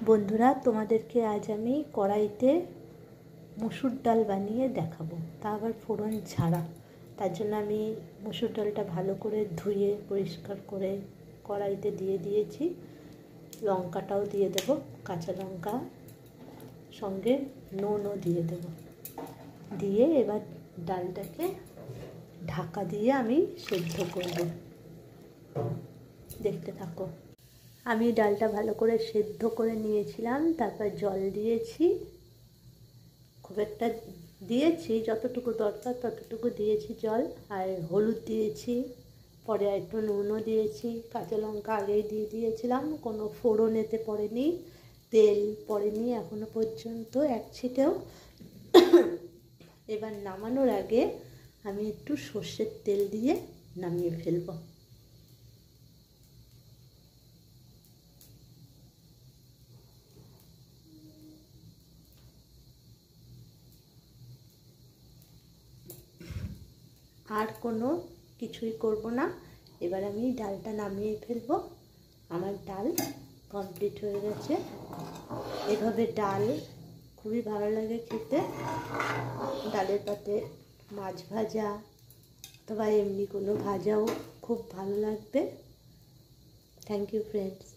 বন্ধুরা, তোমাদেরকে আজ আমি কড়াইতে মসুর ডাল বানিয়ে দেখাবো, তা আবার ফোড়ন ছাড়া। তার জন্য আমি মসুর ডালটা ভালো করে ধুয়ে পরিষ্কার করে কড়াইতে দিয়ে দিয়েছি। লঙ্কাটাও দিয়ে দেব, কাঁচা লঙ্কা, সঙ্গে নুনও দিয়ে দেব। দিয়ে এবার ডালটাকে ঢাকা দিয়ে আমি সেদ্ধ করব। দেখতে থাকো। আমি ডালটা ভালো করে সেদ্ধ করে নিয়েছিলাম, তারপর জল দিয়েছি, খুব একটা দিয়েছি, যতটুকু দরকার ততটুকু দিয়েছি জল, আর হলুদ দিয়েছি, পরে একটু নুনও দিয়েছি, কাঁচা লঙ্কা আগেই দিয়ে দিয়েছিলাম, কোনো ফোড়ন এতে পড়েনি, তেল পড়েনি এখনো পর্যন্ত এক ছিটেও। এবার নামানোর আগে আমি একটু সর্ষের তেল দিয়ে নামিয়ে ফেলবো। আর কোনো কিছুই করব না, এবার আমি ডালটা নামিয়ে ফেলবো। আমার ডাল কমপ্লিট হয়ে গেছে। এভাবে ডাল খুবই ভালো লাগে খেতে। ডালের পাতে মাছ ভাজা অথবা এমনি কোনো ভাজাও খুব ভালো লাগবে। Thank you friends.